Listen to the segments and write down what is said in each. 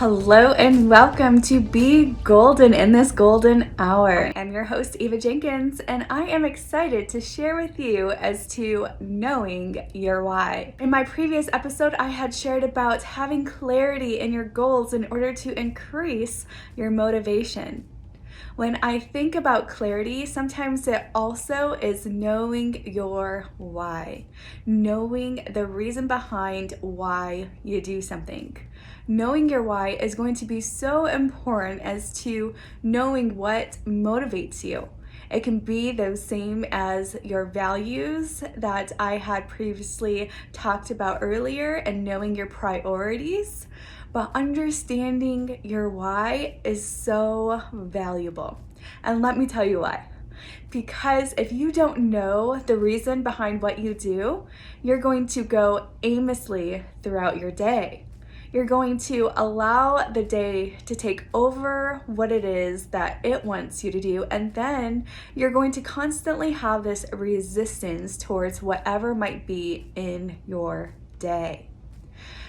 Hello and welcome to Be Golden in this golden hour. I'm your host, Eva Jenkins, and I am excited to share with you as to knowing your why. In my previous episode, I had shared about having clarity in your goals in order to increase your motivation. When I think about clarity, sometimes it also is knowing your why, knowing the reason behind why you do something. Knowing your why is going to be so important as to knowing what motivates you. It can be the same as your values that I had previously talked about earlier and knowing your priorities. But understanding your why is so valuable. And let me tell you why. Because if you don't know the reason behind what you do, you're going to go aimlessly throughout your day. You're going to allow the day to take over what it is that it wants you to do, and then you're going to constantly have this resistance towards whatever might be in your day.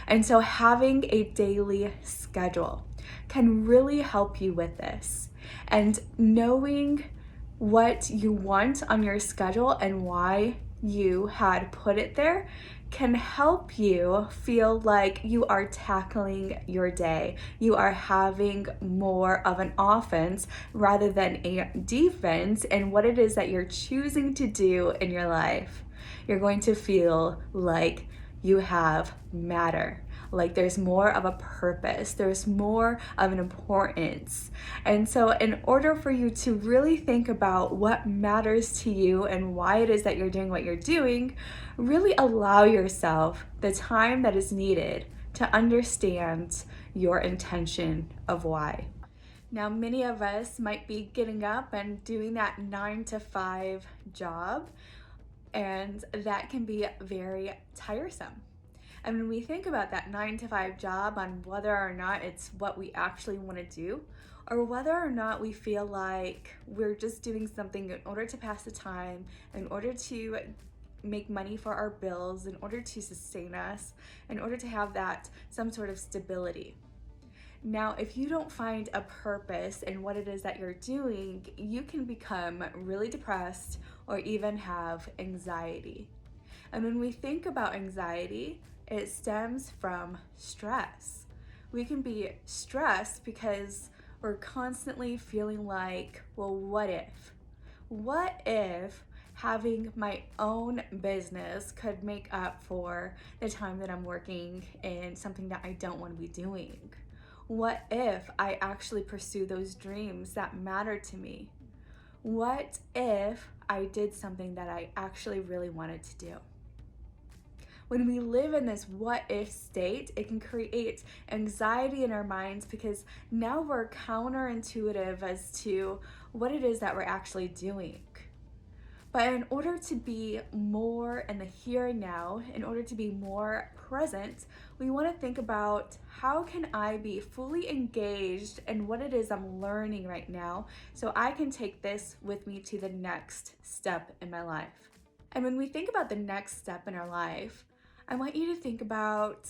And so having a daily schedule can really help you with this. And knowing what you want on your schedule and why you had put it there can help you feel like you are tackling your day. You are having more of an offense rather than a defense in what it is that you're choosing to do in your life. You're going to feel like you have matter, like there's more of a purpose, there's more of an importance. And so in order for you to really think about what matters to you and why it is that you're doing what you're doing, really allow yourself the time that is needed to understand your intention of why. Now, many of us might be getting up and doing that 9 to 5 job, and that can be very tiresome. And when we think about that 9 to 5 job, on whether or not it's what we actually want to do, or whether or not we feel like we're just doing something in order to pass the time, in order to make money for our bills, in order to sustain us, in order to have that some sort of stability. Now, if you don't find a purpose in what it is that you're doing, you can become really depressed or even have anxiety. And when we think about anxiety, it stems from stress. We can be stressed because we're constantly feeling like, well, what if? What if having my own business could make up for the time that I'm working in something that I don't want to be doing? What if I actually pursue those dreams that matter to me? What if I did something that I actually really wanted to do? When we live in this what if state, it can create anxiety in our minds because now we're counterintuitive as to what it is that we're actually doing. But in order to be more in the here and now, in order to be more present, we want to think about how can I be fully engaged in what it is I'm learning right now so I can take this with me to the next step in my life. And when we think about the next step in our life, I want you to think about,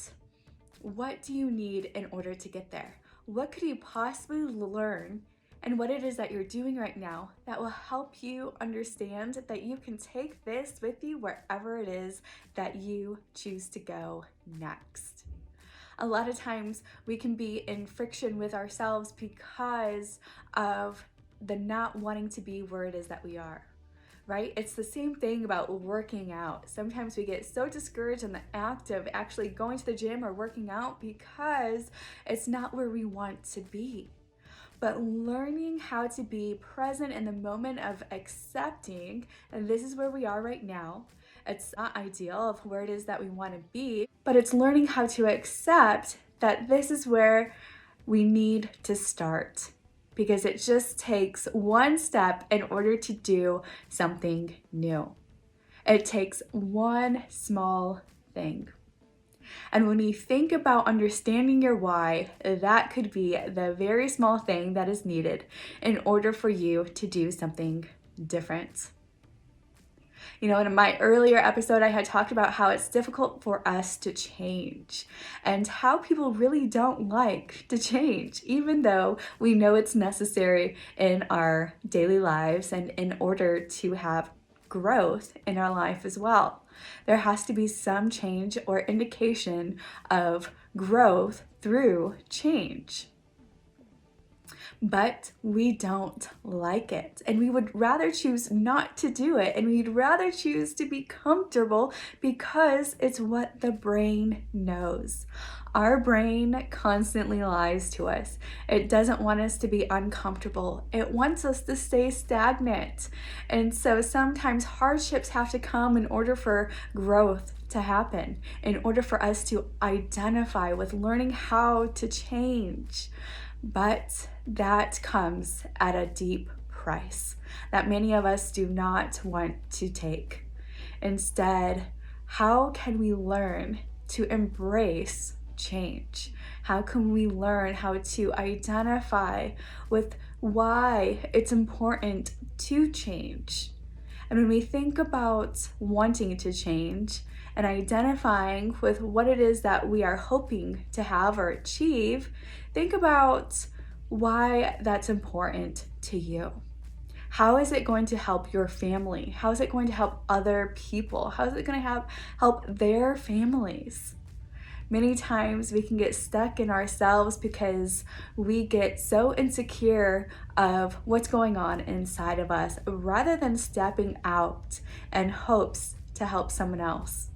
what do you need in order to get there? What could you possibly learn and what it is that you're doing right now that will help you understand that you can take this with you wherever it is that you choose to go next. A lot of times we can be in friction with ourselves because of the not wanting to be where it is that we are. Right? It's the same thing about working out. Sometimes we get so discouraged in the act of actually going to the gym or working out because it's not where we want to be. But learning how to be present in the moment of accepting, and this is where we are right now. It's not ideal of where it is that we want to be, but it's learning how to accept that this is where we need to start. Because it just takes one step in order to do something new. It takes one small thing. And when you think about understanding your why, that could be the very small thing that is needed in order for you to do something different. You know, in my earlier episode, I had talked about how it's difficult for us to change and how people really don't like to change, even though we know it's necessary in our daily lives and in order to have growth in our life as well. There has to be some change or indication of growth through change. But we don't like it, and we would rather choose not to do it, and we'd rather choose to be comfortable because it's what the brain knows. Our brain constantly lies to us. It doesn't want us to be uncomfortable. It wants us to stay stagnant. And so sometimes hardships have to come in order for growth to happen, in order for us to identify with learning how to change. But that comes at a deep price that many of us do not want to take. Instead, how can we learn to embrace change? How can we learn how to identify with why it's important to change? And when we think about wanting to change and identifying with what it is that we are hoping to have or achieve, think about why that's important to you. How is it going to help your family? How is it going to help other people? How is it going to help their families? Many times we can get stuck in ourselves because we get so insecure of what's going on inside of us rather than stepping out in hopes to help someone else,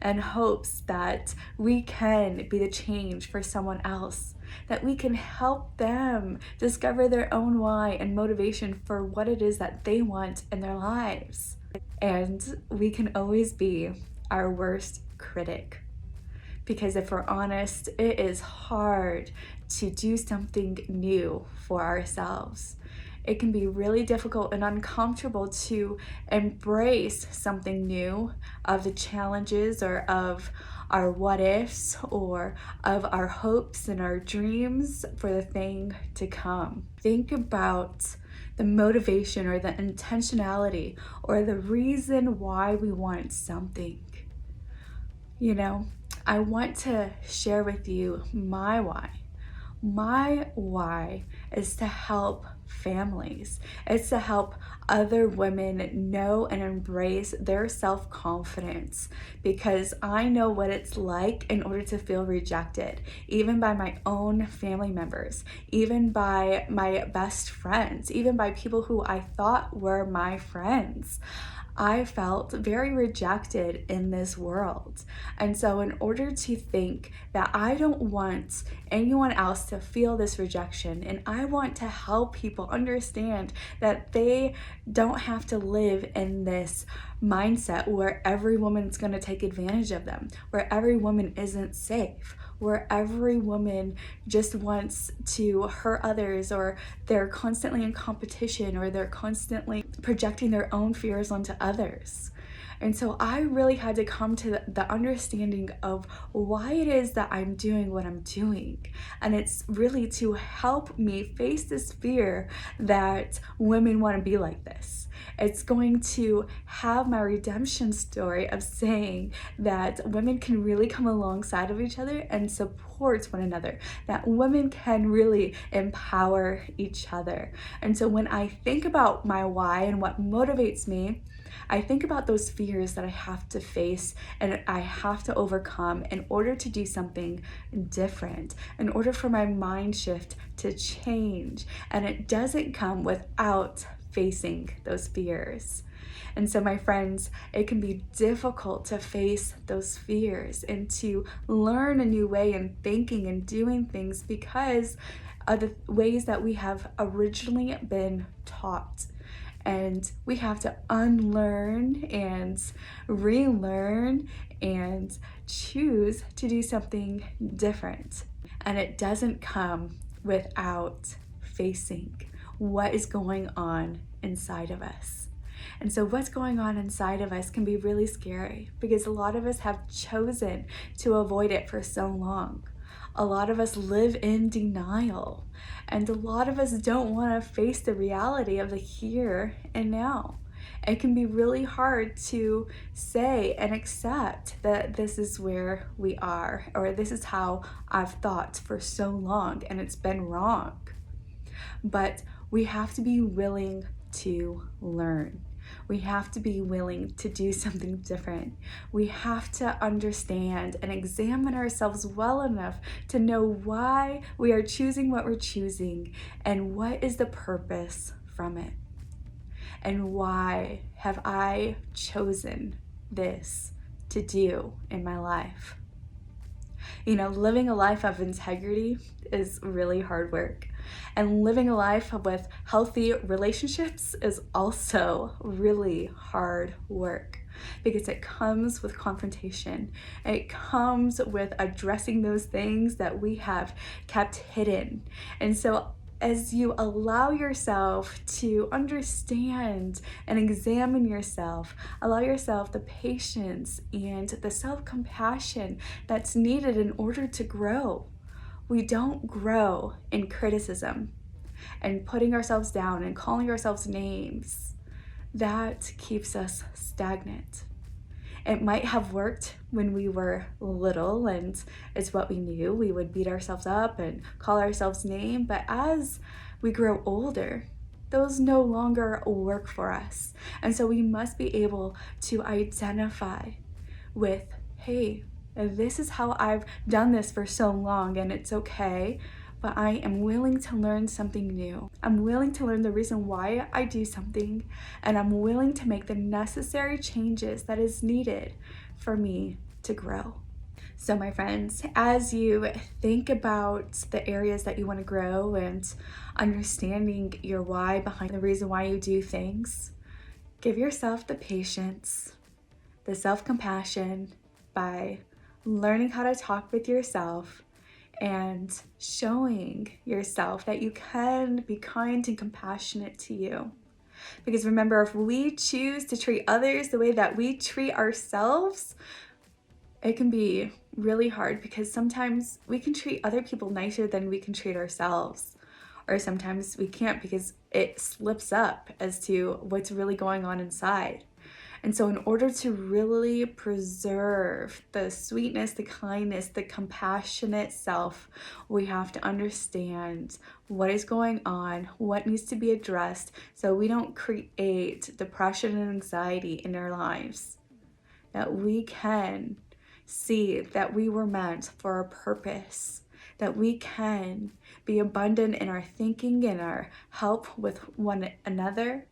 and hopes that we can be the change for someone else, that we can help them discover their own why and motivation for what it is that they want in their lives. And we can always be our worst critic. Because if we're honest, it is hard to do something new for ourselves. It can be really difficult and uncomfortable to embrace something new, of the challenges or of our what ifs or of our hopes and our dreams for the thing to come. Think about the motivation or the intentionality or the reason why we want something. You know, I want to share with you my why. My why is to help families. It's to help other women know and embrace their self-confidence, because I know what it's like in order to feel rejected, even by my own family members, even by my best friends, even by people who I thought were my friends. I felt very rejected in this world. And so in order to think that I don't want anyone else to feel this rejection, and I want to help people understand that they don't have to live in this mindset where every woman's going to take advantage of them, where every woman isn't safe, where every woman just wants to hurt others, or they're constantly in competition, or they're constantly projecting their own fears onto others. And so I really had to come to the understanding of why it is that I'm doing what I'm doing. And it's really to help me face this fear that women want to be like this. It's going to have my redemption story of saying that women can really come alongside of each other and support one another, that women can really empower each other. And so when I think about my why and what motivates me, I think about those fears that I have to face and I have to overcome in order to do something different, in order for my mind shift to change. And it doesn't come without facing those fears. And so, my friends, it can be difficult to face those fears and to learn a new way in thinking and doing things because of the ways that we have originally been taught. And we have to unlearn and relearn and choose to do something different. And it doesn't come without facing what is going on inside of us. And so what's going on inside of us can be really scary because a lot of us have chosen to avoid it for so long. A lot of us live in denial, and a lot of us don't want to face the reality of the here and now. It can be really hard to say and accept that this is where we are, or this is how I've thought for so long and it's been wrong. But we have to be willing to learn. We have to be willing to do something different. We have to understand and examine ourselves well enough to know why we are choosing what we're choosing and what is the purpose from it. And why have I chosen this to do in my life? You know, living a life of integrity is really hard work. And living a life with healthy relationships is also really hard work because it comes with confrontation. It comes with addressing those things that we have kept hidden. And so as you allow yourself to understand and examine yourself, allow yourself the patience and the self-compassion that's needed in order to grow. We don't grow in criticism and putting ourselves down and calling ourselves names. That keeps us stagnant. It might have worked when we were little and it's what we knew. We would beat ourselves up and call ourselves names. But as we grow older, those no longer work for us. And so we must be able to identify with, hey, this is how I've done this for so long and it's okay, but I am willing to learn something new. I'm willing to learn the reason why I do something, and I'm willing to make the necessary changes that is needed for me to grow. So my friends, as you think about the areas that you want to grow and understanding your why behind the reason why you do things, give yourself the patience, the self-compassion by learning how to talk with yourself and showing yourself that you can be kind and compassionate to you. Because remember, if we choose to treat others the way that we treat ourselves, it can be really hard because sometimes we can treat other people nicer than we can treat ourselves. Or sometimes we can't because it slips up as to what's really going on inside. And so in order to really preserve the sweetness, the kindness, the compassionate self, we have to understand what is going on, what needs to be addressed, so we don't create depression and anxiety in our lives. That we can see that we were meant for a purpose, that we can be abundant in our thinking and our help with one another,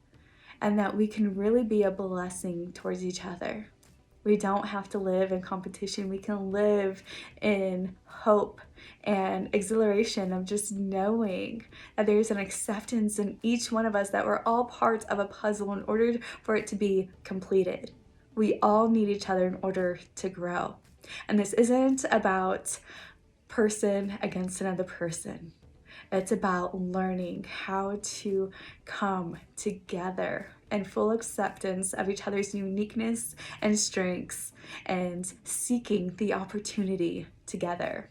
and that we can really be a blessing towards each other. We don't have to live in competition. We can live in hope and exhilaration of just knowing that there's an acceptance in each one of us, that we're all parts of a puzzle in order for it to be completed. We all need each other in order to grow. And this isn't about person against another person. It's about learning how to come together in full acceptance of each other's uniqueness and strengths and seeking the opportunity together.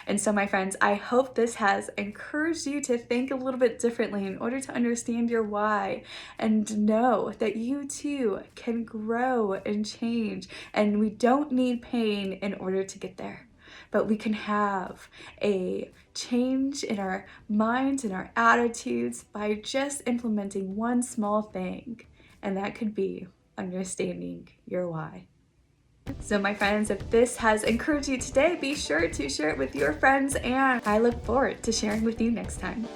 And so, my friends, I hope this has encouraged you to think a little bit differently in order to understand your why and know that you too can grow and change, and we don't need pain in order to get there. But we can have a change in our minds and our attitudes by just implementing one small thing, and that could be understanding your why. So my friends, if this has encouraged you today, be sure to share it with your friends, and I look forward to sharing with you next time.